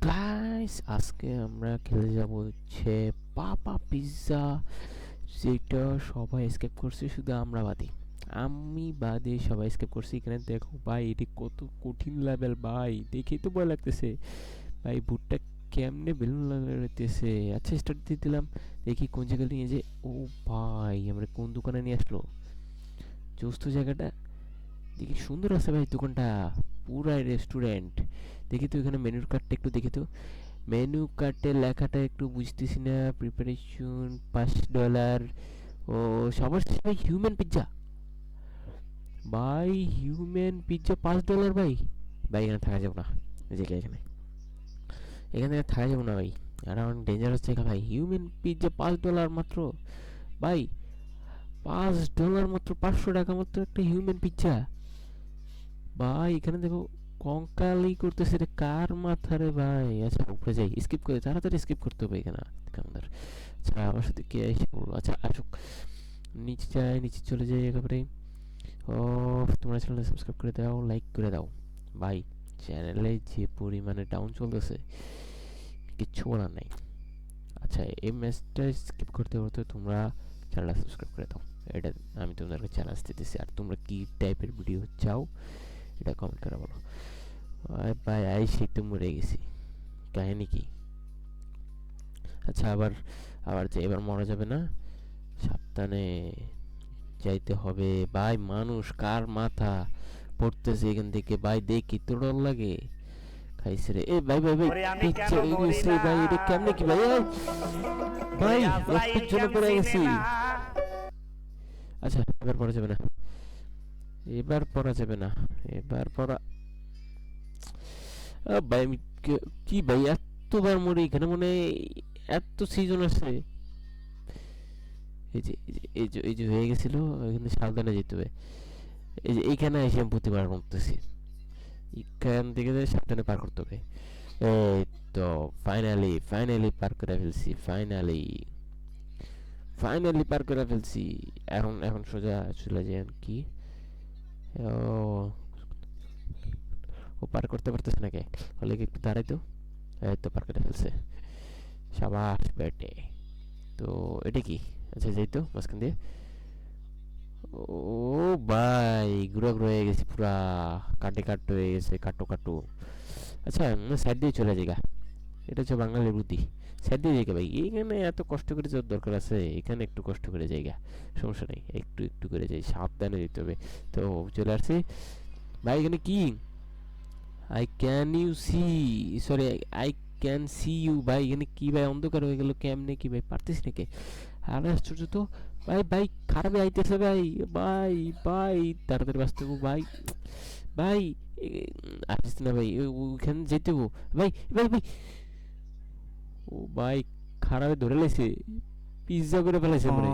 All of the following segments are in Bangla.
গাইস, আজকে আমরা খেলে যাব হচ্ছে পাপা পিৎজা, যেটা সবাই স্কিপ করছে, শুধু আমরা বাদে। আমি বাদে সবাই স্কিপ করছি। এখানে দেখো ভাই, এটি কত কঠিন লেভেল ভাই, দেখেই তো ভয় লাগতেছে ভাই। বুটটা কেমনে বেলুন লাগাইতেছে। আচ্ছা, স্টার্ট দিয়ে দিলাম, দেখি কোন জায়গায় নিয়ে যে। ও ভাই, আমরা কোন দোকানে নিয়ে আসলো। চোস্ত জায়গাটা দেখি সুন্দর আছে ভাই, দোকানটা পুরাই রেস্টুরেন্ট। দেখি তো এখানে মেনুর কার্ডটা একটু দেখি তো। মেনু কার্ডের লেখাটা একটু বুঝতেছি না। প্রিপারেশন $5। ও, সবার শেষে ভাই হিউম্যান পিৎজা। ভাই হিউম্যান পিৎজা $5 ভাই। ভাই এখানে থাকা যাবে না, এই জায়গায় এখানে থাকা যাবে না ভাই। আর অনেক ডেঞ্জারাস জায়গা ভাই। হিউম্যান পিৎজা $5 মাত্র ভাই। $5 মাত্র, $500 মাত্র একটা হিউম্যান পিৎজা ভাই। এখানে দেখো কঙ্কালি করতেছে, রে কার মাথা রে ভাই। আচ্ছা উপরে যাই, স্কিপ করে তাড়াতাড়ি স্কিপ করতে হবে এখানে আমাদের। আচ্ছা, আমার সাথে কে এসে পড়লো। আচ্ছা আসুক, নিচে যাই, নিচে চলে যাই একেবারে। ও, তোমরা চ্যানেলে সাবস্ক্রাইব করে দাও, লাইক করে দাও ভাই। চ্যানেলে যে পরিমাণে ডাউন চলতেছে, কিচ্ছু বলার নাই। আচ্ছা, এই ম্যাচটা স্কিপ করতে করতে তোমরা চ্যানেলটা সাবস্ক্রাইব করে দাও। এটা আমি তোমাদেরকে চ্যালেঞ্জ দিতেছি। আর তোমরা কি টাইপের ভিডিও চাও এটা কমেন্ট করে বলো ভাই। সেই তো মরে গেছি, কাহিনী কি। আচ্ছা, আবার আবার যে এবার মরা যাবে না, সাবধানে যাইতে হবে ভাই। মানুষ কার মাথা পড়তেছে এখান থেকে ভাই, দেখি তো ডর লাগে। খাইছে রে, এ ভাই ভাই ভাই, ওরে আমি কেন পিচ্ছে মরি গেছে না, ভাই। এটা কেমনে কি ভাই, এই, ভাই ওরে আজরাইল একটুর জন্য পড়ে কেমন গেছি। চিনে না। আচ্ছা, এবার পড়া যাবে না, এবার পড়া যাবে না, এবার পড়া। ভাই আমি কি ভাই, এতবার মরি এখানে মনে হয়। এত সিজন আছে। এই যে হয়ে গেছিল, এখানে সাবধানে যেতে হবে। এই যে এইখানে এসে আমি প্রতিবার মরতেছি। এখান থেকে সাবধানে পার করতে হবে। এই তো ফাইনালি ফাইনালি পার করে ফেলছি, ফাইনালি ফাইনালি পার করে ফেলছি। এখন এখন সোজা চলে যাই। কি, ও, ও পার করতে পারতেছে নাকি, হলে কি একটু দাঁড়াই তো। এই তো পার করে ফেলছে, সাবাস বেটে। তো এটা কি, আচ্ছা যাই তো মাঝখান দিয়ে। ও ভাই, ঘুরা ঘুরা হয়ে গেছি পুরা, কাটে কাট হয়ে গেছে, কাটো কাটো। আচ্ছা, সাইড দিয়ে চলে যাই গা। এটা হচ্ছে বাঙালির বুদ্ধি, সাইড দিয়ে যাই ভাই। এখানে এত কষ্ট করে যাওয়ার দরকার আছে, এখানে একটু কষ্ট করে যাই গা, সমস্যা নেই। একটু একটু করে যাই, সাবধানে যেতে হবে। তো চলে আসছি ভাই। এখানে কি, I can you see, sorry, I can see you ভাই। এখানে কি ভাই, অন্ধকার হয়ে গেল কেমনে কি ভাই, পারতেছি নাকি। আরে আশ্চর্য তো ভাই। ভাই খারাপে আইতেছে ভাই। ভাই ভাই তাড়াতাড়ি বাঁচতে হবো ভাই। ভাই আসিস না ভাই, ওইখানে যেতে হবো ভাই। ভাই ভাই, ও ভাই, খারাপে ধরে লাইছে, পিজ্জা করে ফেলাইছে মরে।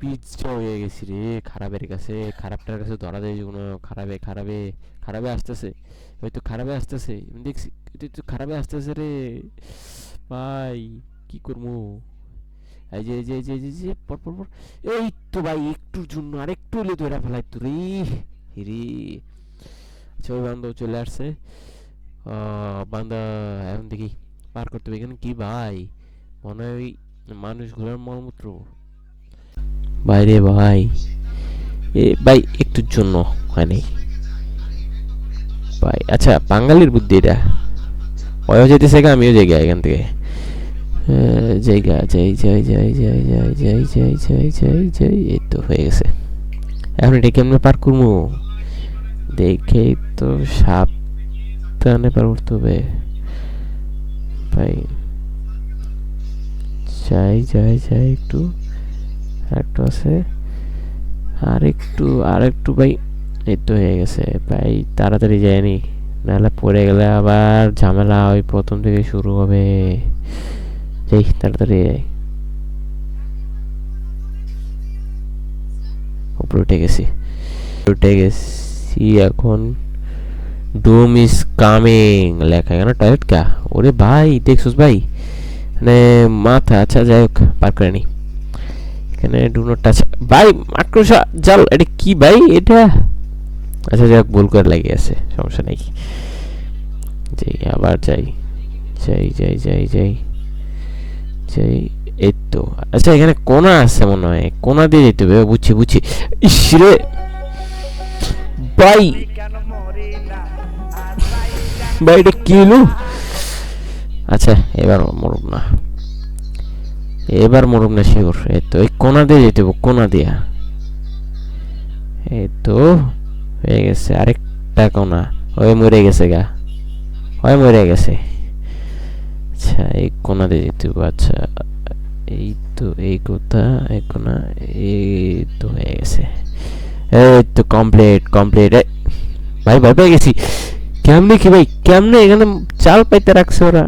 পিজ্জা হয়ে গেছি রে খারাপের কাছে। খারাপটার কাছে ধরা যায় কোনো। খারাপে খারাপে খারাপে আসতেছে, হয়তো খারাপে আসতেছে, আমি দেখছি তো খারাপে আসতেছে রে ভাই। কি করবো। এই যে এই যে এই যে এই যে এই যে, পর পর পর। এই তো ভাই, একটুর জন্য আরেকটু হলে ধরে ফেলাই তো রে। রে, আচ্ছা ওই বান্ধব চলে আসছে। বান্দা, এখন দেখি পার করতে হবে। এখানে কি ভাই, মনে হয় ওই মানুষগুলোর মলমূত্র। বাইরে ভাই, এ ভাই একটুর জন্য হয় নাই ভাই। আচ্ছা, বাঙালির বুদ্ধি এটা। ওয়ও যেতেছে গা, আমিও যাই গা এখান থেকে। জায়গা যাই যাই যাই যাই যাই যাই যাই যাই যাই যাই, এই তো হয়ে গেছে। এখন এটা কেমনে পার করবো, দেখেই তো সাবধানে পার করতে হবে ভাই। যাই যাই যাই, একটু আরেকটু আছে, আর একটু ভাই। এই তো হয়ে গেছে ভাই, তাড়াতাড়ি যায়নি, নাহলে পড়ে গেলে আবার ঝামেলা ওই প্রথম থেকে শুরু হবে। যাই তাড়াতাড়ি যাই, উপরে উঠে গেছি, উঠে গেছি এখন। ডুম ইজ কামিং লেখা, এখানে টয়লেট কা। ওরে ভাই দেখছিস ভাই, মানে মাথা। আচ্ছা যাই হোক, পার করে নি। এখানে ডু নট টাচ ভাই, মাকড়সা জাল, এটা কি ভাই এটা। আচ্ছা যাই হোক, ভুল করে লাগিয়ে আছে, সমস্যা নেই। যাই আবার যাই যাই যাই যাই যাই যাই এই তো। আচ্ছা এখানে কোনা আছে মনে হয়, কোনা দিয়ে যেতে হবে। বুঝছি বুঝছি। ইসরে ভাই, ভাই এটা কি হলো? আচ্ছা এবার মরব না, এবার মরব না শিওর। এই তো এই কোনা দিয়ে যেতে হবে, কোনা দিয়া। এই তো হয়ে গেছে আরেকটা কোনা। ওই মরে গেছে গা, ওই মরে গেছে। আচ্ছা এই কোনা দিয়ে যেতে হবে। আচ্ছা এই তো এই কোথা, এই কোনা, এই তো হয়ে গেছে। এই তো কমপ্লিট কমপ্লিট। ভাই ভাই পেয়ে গেছি। কেমনে কি ভাই, কেমনে এখানে চাল পাইতে রাখছে ওরা?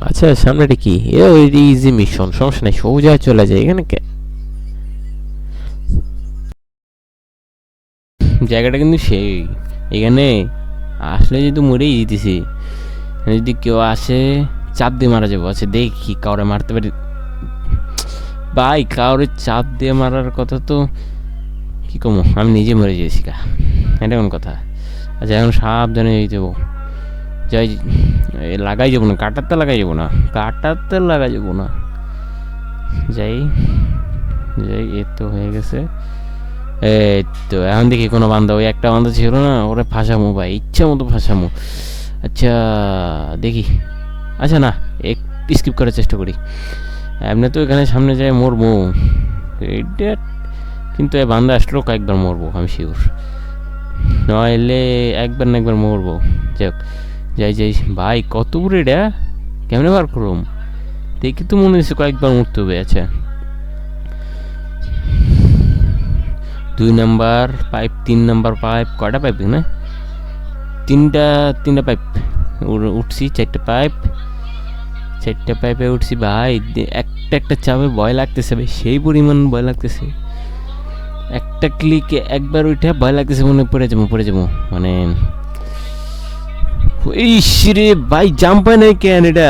আচ্ছা সামনেটা কি? ওই ইজি মিশন, সমস্যা নাই, সোজা চলে যায় এখানে। জায়গাটা কিন্তু সেই, এখানে আসলে যেহেতু মরেই দিতেছি, যদি কেউ আসে চাপ দিয়ে মারা যাবো। আচ্ছা দেখি কাউরে মারতে পারি। ভাই কাউরে চাপ দিয়ে মারার কথা তো কি কমো, আমি নিজে মরে যেয়েছি কা, এটা কোন কথা? আচ্ছা এখন সাবধানে যাবো, যাই লাগাই যাবো না, কাটাতে লাগাই যাবো না, কাটাতে লাগাই যাবো না। যাই যাই, এই তো হয়ে গেছে। এই তো এখন দেখি কোনো বান্ধব, ওই একটা বান্ধব ছিল না, ওরা ফাঁসামো ভাই, ইচ্ছা মতো ফাঁসামো। আচ্ছা দেখি। আচ্ছা না, একটু স্কিপ করার চেষ্টা করি। এমনি তো এখানে সামনে যায় মরবো, এইটা কিন্তু এই বান্ধা আসলেও কয়েকবার মরবো আমি শিওর, নইলে একবার না একবার মরবো। যাক যাই যাই ভাই, কত বড় এটা, কেমনে বার করুম? দেখি তো মনে হচ্ছে কয়েকবার মরতে হবে। আচ্ছা 2 নাম্বার পাইপ, 3 নাম্বার পাইপ, কয়টা পাইপ না? তিনটা পাইপ উঠছি, 4টা পাইপ, 4টা পাইপে উঠছি ভাই। একটা একটা চাপে ভয় লাগতেছে ভাই, সেই পরিমাণ ভয় লাগতেছে। একটা ক্লিকে একবার উঠে ভয় লাগতেছে, মনে পড়ে যাবো পড়ে যাবো মানে। ইস রে ভাই, জাম্প হয় নাই কেন এটা?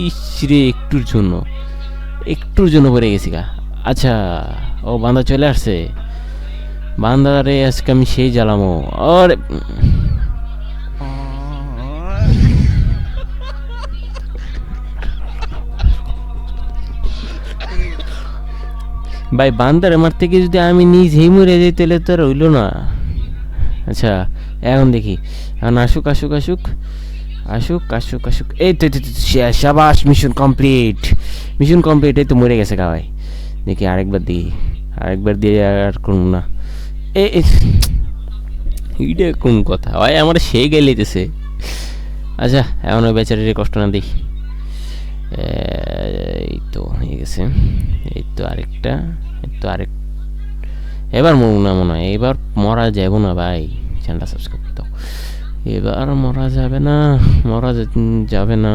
ইস রে একটুর জন্য পড়ে গেছি গা। আচ্ছা ও বান্দা চলে আসছে, বান্দারে আজকে আমি সেই জ্বালামো। আর ভাই বান্দারে মারতে গিয়ে যদি আমি নিজেই মরে যাই তাহলে তো আর হইলো না। আচ্ছা এখন দেখি, এখন আসুক আসুক আসুক আসুক আসুক আসুক। এই তো শাবাশ, মিশন কমপ্লিট, মিশন কমপ্লিট। এই তো মরে গেছে গাওয়াই। দেখি আরেকবার দিই, আরেকবার দিয়ে আর করুন না। এইটা কোন কথা ভাই, আমার সেই গাইলেতেছে। আচ্ছা এখন ওই বেচারির কষ্ট না দিই। এই তো হয়ে গেছে। এই তো আরেকটা, এই তো আরেক, এবার মরবো না মনে হয়, এবার মরা যাবো না ভাই। চ্যানেলটা সাবস্ক্রাইব করে দাও। এবার মরা যাবে না, মরা যাবে না,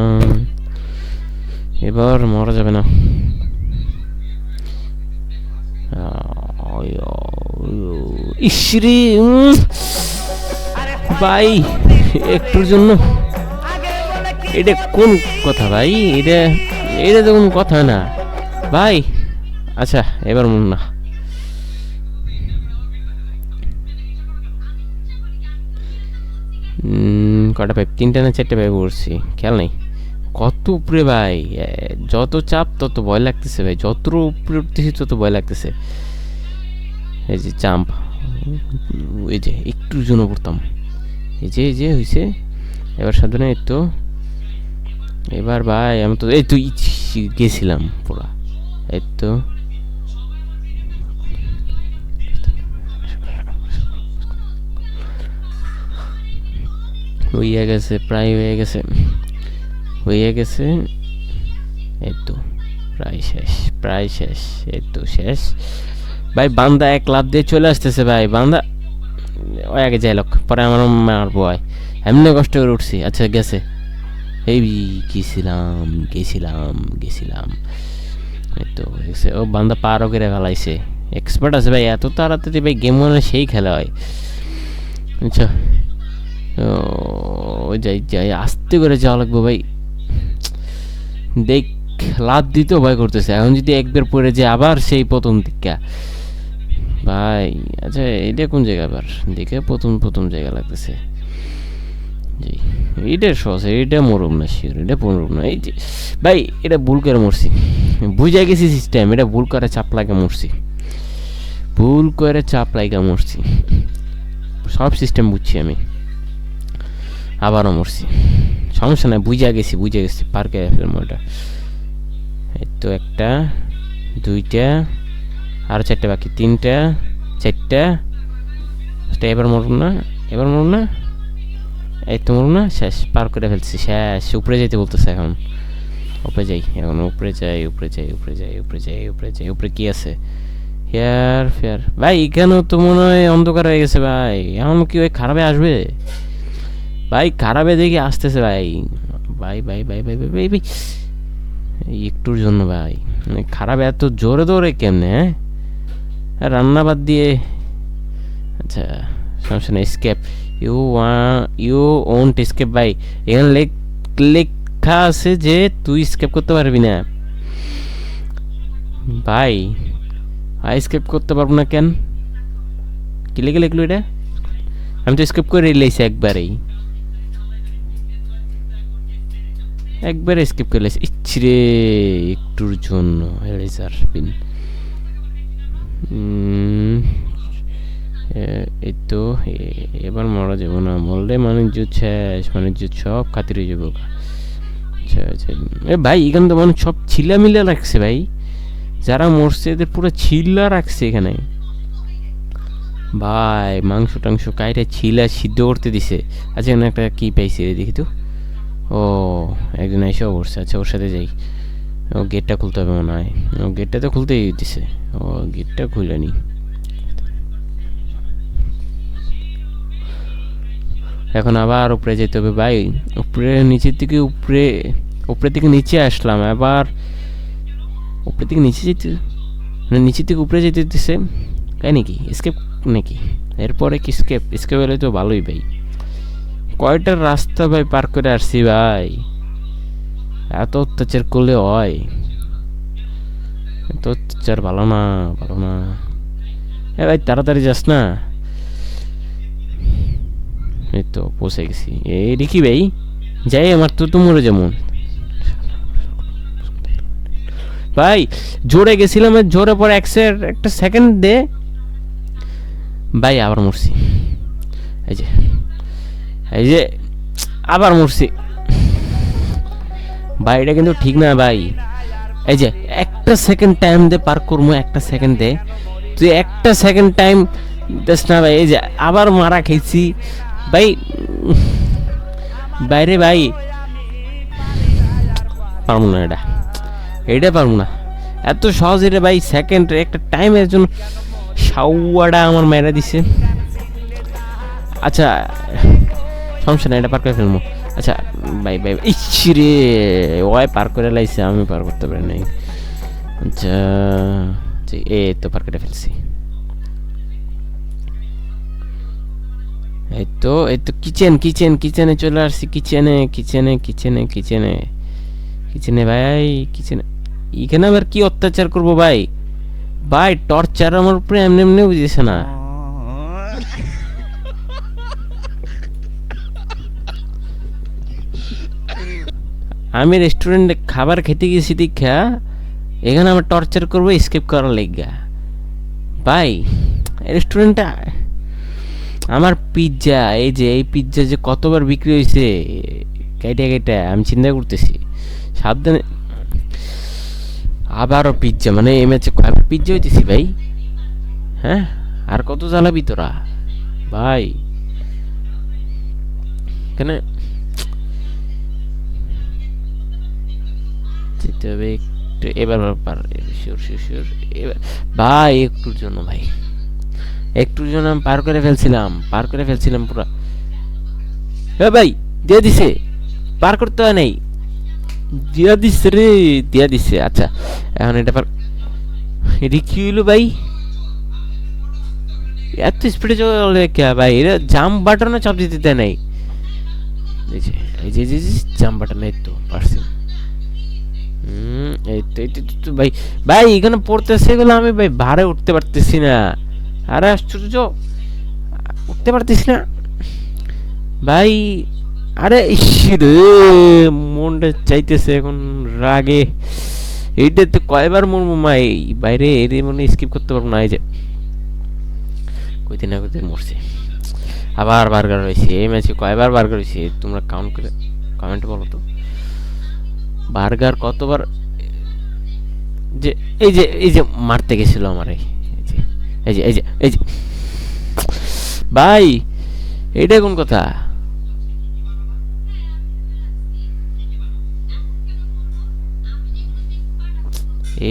এবার মরা যাবে না। ইসরি ভাই, একটুর জন্য, এটা কোন কথা ভাই? এটা এটা তো কোন কথা না ভাই। আচ্ছা এবার মন না, কটা পাইপ, 3টা না 4টা পাইপ উঠছি, খেয়াল নেই। কত উপরে ভাই, যত চাপ তত ভয় লাগতেছে ভাই, যত উপরে উঠতেছি তত ভয় লাগতেছে। এই যে চাম্প, এই যে একটুর জন্য পড়তাম, এই যে হয়েছে। এবার সাবধানে। এই তো এবার ভাই আমি তো এই তো গেছিলাম পুরা। এই তো হইয়া গেছে, প্রায় হয়ে গেছে, হয়ে গেছে। এই তো প্রায় শেষ, প্রায় শেষ, এই তো শেষ ভাই। বান্দা এক লাফ দিয়ে চলে আসতেছে ভাই, বান্দা ওই আগে যাই লোক, পরে আমার মারবো ভাই, এমনি কষ্ট করে উঠছি। আচ্ছা গেছে, এই গেছিলাম গেছিলাম গেছিলাম। এই তো গেছে, ও বান্দা পারও করে ফেলাইছে, এক্সপার্ট আছে ভাই, এত তাড়াতাড়ি ভাই গেম মনে সেই খেলা হয়। আচ্ছা ও যাই যাই, আস্তে করে যাওয়া লাগবে ভাই। দেখ লাভ দিতেও ভয় করতেছে, এখন যদি একবার পড়ে যায় আবার সেই প্রথম দিকা ভাই। আচ্ছা এটা কোন জায়গা আবার দেখে, প্রথম জায়গা লাগতেছে। জি এটা সহজ, এটা মরুম না শিওর, এটা মরুম না। এই যে ভাই এটা ভুল করে মরছি, বুঝে গেছি সিস্টেম, এটা ভুল করে চাপ লাগে মরছি, ভুল করে চাপ লাগা মরছি, সব সিস্টেম বুঝছি আমি, আবারও মরছি। সমস্যা নাই, বুঝে গেছি পার করে ফেলবো এটা। এই তো একটা, দুইটা, আরও চারটে বাকি, তিনটা, চারটা, এবার মরুন না, এবার মরুন না, এই তো মরুন না, শেষ, পার করে ফেলছি, শেষ। উপরে যাইতে বলতেছে এখন, উপরে যাই এখন, উপরে যাই, উপরে যাই, উপরে যাই, উপরে যাই, উপরে যাই। উপরে কি আছে? হেয়ার ফেয়ার ভাই, এখানেও তো মনে হয় অন্ধকার হয়ে গেছে ভাই, এখন কি ওই খারাপে আসবে ভাই? খারাপে দেখি আসতেছে ভাই, ভাই ভাই ভাই ভাই ভাই ভাই ভাই, একটুর জন্য ভাই, মানে খারাপ এত জোরে দৌড়ে কেমনে? হ্যাঁ, রান্না বাদ দিয়ে, আচ্ছা সমস্যা নেই। স্কেপ, ইউ ওন্ট স্কেপ ভাই, এখানে লেখা আছে যে তুই স্কেপ করতে পারবি না ভাই। স্কেপ করতে পারবো না কেন? কি লিখে লিখলো এটা? আমি তো স্কেপ করে রেলেছি একবারে স্কিপ করে লেছি। ইচ্ছিরে একটুর জন্য এরেজার পিন। এই তো এবার মরা যাবো না, মরলে বাণিজ্য শেষ, বাণিজ্য সব খাতিরে যাবো। আচ্ছা আচ্ছা ভাই, এখানে তো মানুষ সব ছিলা মিলা রাখছে ভাই, যারা মরছে এদের পুরো ছিলা রাখছে এখানে ভাই, মাংস টাংস কাইটা ছিলা সিদ্ধ করতে দিছে। আচ্ছা এখানে একটা কি পাইছি দেখি তো, ও একজন এসেও পড়ছে, আচ্ছা ওর সাথে যাই। ও গেটটা খুলতে হবে মনে হয়, ও গেটটা তো খুলতেই দিছে, ও গেটটা খুলে নি। এখন আবার উপরে যেতে হবে ভাই, উপরে নিচের থেকে উপরে থেকে নিচে আসলাম, আবার উপরে থেকে নিচে যেতে, মানে নিচের থেকে উপরে যেতে দিতেছে, তাই নাকি? স্কেপ নাকি? এরপরে কি স্কেপ হলে তো ভালোই ভাই। কয়টা রাস্তা ভাই পার করে আসছি ভাই, এত অত্যাচার করলে হয়? এত অত্যাচার ভালো না, ভালো না। এ ভাই তাড়াতাড়ি যাস না। এই তো পৌঁছে গেছি। এই দেখি ভাই যাই, আমার তো মরে যেমন ভাই, জোরে গেছিলাম, জোরে পরে একটা সেকেন্ড দে ভাই, আবার মরছি। এই যে এই যে আবার মরছি ভাই, এটা কিন্তু ঠিক না ভাই। এই যে একটা সেকেন্ড টাইম দে পার করবো, একটা সেকেন্ড দে, তুই একটা সেকেন্ড টাইম দেস না ভাই। এই যে আবার মারা খেয়েছি ভাই, বাইরে ভাই পারবো না, এটা পারবো না, এত সহজ এটা ভাই। সেকেন্ড একটা টাইমের জন্য সাউয়াটা আমার মেরা দিছে। আচ্ছা সমস্যা না, এটা পার করে ফেলবো। আচ্ছা ভাই ভাই, ইচ্ছি রে, ওয়াই পার করে লাইছে, আমি পার করতে পারি নাই। আচ্ছা এই তো পার করে ফেলছি। এই তো কিচেনে চলে আসছি, কিচেনে ভাই, এখানে আবার কি অত্যাচার করবো ভাই? ভাই টর্চার আমার উপরে এমনি এমনি বুঝেছে না। আমি রেস্টুরেন্টে খাবার খেতে গেছি দীক্ষা, এখানে আমার টর্চার করবো স্কিপ করার লেগা ভাই। রেস্টুরেন্টটা আমার পিৎজা, এই পিৎজা যে কতবার বিক্রি হয়েছে কেটে আমি চিন্তা করতেছি, সাবধানে। আবারও পিৎজা, মানে এই ম্যাচে কয়েকবার পিৎজা হইতেছি ভাই। হ্যাঁ আর কত জ্বালাবি তোরা ভাই? এখানে যেতে হবে একটু, এবার শিওর এবার ভাই, একটুর জন্য আমি পার করে ফেলছিলাম পুরো। ভাই দিয়ে দিছে, পার করতে হয় নাই, দিয়া দিছে। আচ্ছা এখন এটা পার, এটা কি হইলো ভাই? এত স্পিডে চলে কে ভাই? এটা জাম্প বাটনও চাপ দিতে দেয় নাই। এই যে জাম্প বাটন, এই তো পারছি। ভাই ভাই এখানে পড়তেছে এগুলো, আমি ভাই ভাড়ে উঠতে পারতেছি না। আরে আশ্চর্য, উঠতে পারতেছি না ভাই। আরে ইস রে, মনটা চাইতেছে এখন রাগে। এইটা তো কয়বার মরবো মাই বাইরে, এর মনে স্কিপ করতে পারবো না। এই যে কইতে না কইতে মরছে। আবার বার্গার হয়েছে এই ম্যাচে, কয়বার বার্গার হয়েছে তোমরা কাউন্ট করে কমেন্ট বলো তো। বার্গার কতবার যে এই যে মারতে গেছিল আমার, এই যে এই যে এই যে এই যে ভাই, এইটা কোন কথা?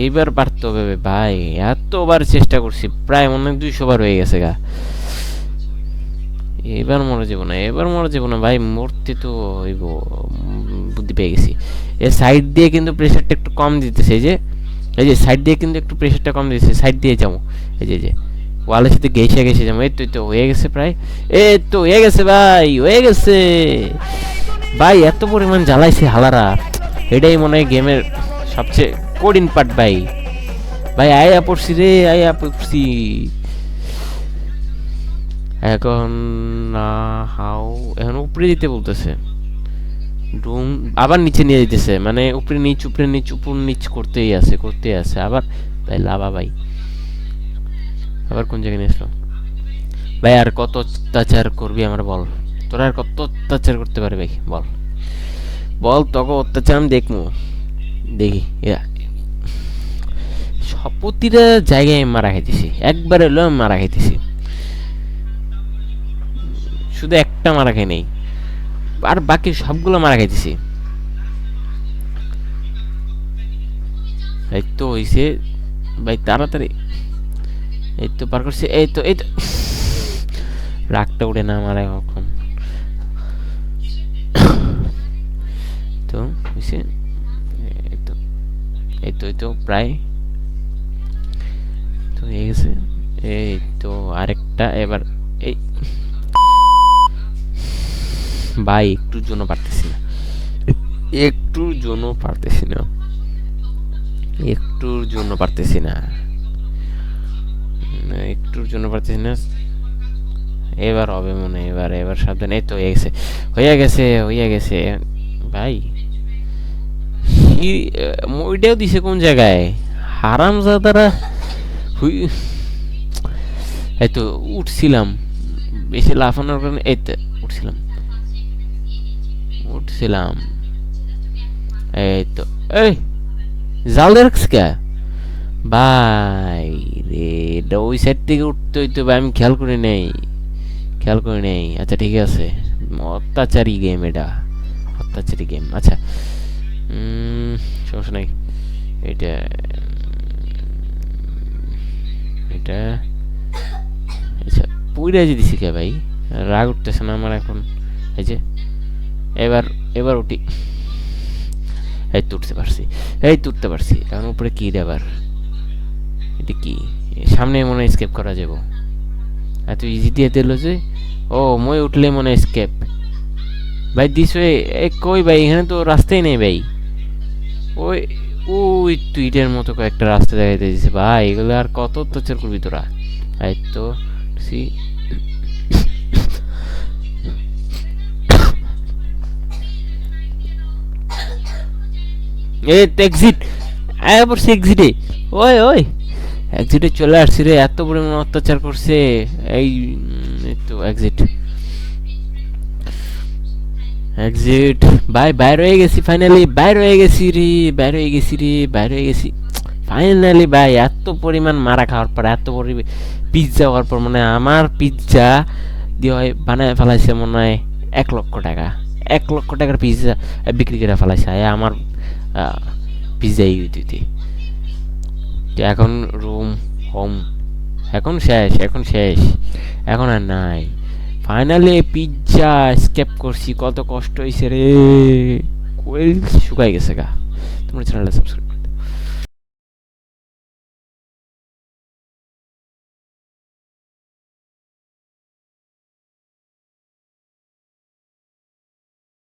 এইবার পারতে হবে ভাই, এতবার চেষ্টা করছি, প্রায় মনে হয় 200 বার হয়ে গেছে গা। এবার মরে যাবো না, এবার মরে যাবো না ভাই, মরতে তো হইব। বুদ্ধি পেয়ে গেছি। এ সাইড দিয়ে কিন্তু প্রেশারটা একটু কম দিতেছে, এই যে সাইড দিয়ে কিন্তু একটু প্রেশারটা কম দিতেছে, সাইড দিয়ে যাবো। এই যে ওয়ালের সাথে ঘেঁষে ঘেঁষে যাবো। এই তো হয়ে গেছে প্রায়, এই তো হয়ে গেছে ভাই, হয়ে গেছে ভাই। এত পরিমাণ জ্বালাইছে হালারা, এটাই মনে হয় গেমের সবচেয়ে কঠিন পার্ট ভাই। ভাই আয়া পড়ছি রে, আয়া পড়ছি। এখন না হাও, এখন উপরে দিতে বলতেছে রুম, আবার নিচে নিয়ে দিতেছে, মানে উপরে নিচ উপরে নিচ উপর নিচ করতেই আছে আবার। ভাই লাভা ভাই, আবার কোন জায়গায় নিয়ে আসলো ভাই? আর কত অত্যাচার করবি আমার বল, তোরা আর কত অত্যাচার করতে পারে ভাই? বল বল, তোকে অত্যাচার আমি দেখবো, দেখি। সব প্রতিটা জায়গায় আমি মারা খাইতেছি, একবার এলো আমি মারা খাইতেছি, শুধু একটা মারা খাই নেই, আর বাকি সবগুলো মারা খাইতেছি। এই তো হইছে ভাই, তাড়াতাড়ি। এই তো পার করছে, এই তো রাগটা উঠে না আমার এখন। তো হইছে, এই তো এই তো প্রায় তো হয়ে গেছে। এই তো আরেকটা, এবার এই ভাই একটুর জন্য পারতেছি না, একটুর জন্য পারতেছি না, একটুর জন্য পারতেছি না, একটুর জন্য পারতেছি না। এবার হবে মনে, এবার সাবধান। এই তো হয়ে গেছে ভাই। ওইটাও দিছে কোন জায়গায়, হারামজাদারা। হুই, এই তো উঠছিলাম, বেশি লাফানোর কারণে এই তো উঠছিলাম। এই তো এই জাল দিয়ে রাখছি কে ভাই রে? এটা ওই সাইড থেকে উঠতে হইতো ভাই, আমি খেয়াল করি নেই। আচ্ছা ঠিক আছে, অত্যাচারী গেম এটা, অত্যাচারী গেম। আচ্ছা সমস্যা নাই। এটা এটা আচ্ছা, পুইরা যে দিছি কে ভাই? রাগ উঠতেছে না আমার এখন। এই যে এবার উঠি, এই তো উঠতে পারছি। এখন উপরে কি রে আবার? এটা কি? সামনে মনে হয় স্কেপ করা যাবো, এত ইজি দিয়ে দিল যে। ও মই উঠলে মনে হয় স্কেপ ভাই দিস। কই ভাই, এখানে তো রাস্তাই নেই ভাই। ওই ওই টুইটের মতো কয়েকটা রাস্তা দেখাইতে দিছে ভাই, এগুলো আর কত অত্যাচার করবি তোরা? এই তো সি এক্সিট, আয়া পড়ছি এক্সিটে। ওই এক্সিটে চলে আসছি রে, এত পরিমাণ অত্যাচার করছে। এই তো এক্সিট ভাই, বাইর হয়ে গেছি ফাইনালি, বাইর হয়ে গেছি ফাইনালি ভাই। এত পরিমাণ মারা খাওয়ার পর, এত পরিমাণ পিৎজা হওয়ার পর, মানে আমার পিৎজা দিয়ে হয় বানায় ফেলাইছে মনে হয় 1 লক্ষ টাকা, 1 লক্ষ টাকার পিৎজা বিক্রি করে ফেলাইছে আমার পিৎজা ইউটিতে। এখন রুম হোম, এখন শেষ, এখন আর নাই। ফাইনালি পিৎজা স্কেপ করছি, কত কষ্ট হয়েছে রে, কোয়েল শুকাই গেছে গা। তোমরা চ্যানেলটা সাবস্ক্রাইব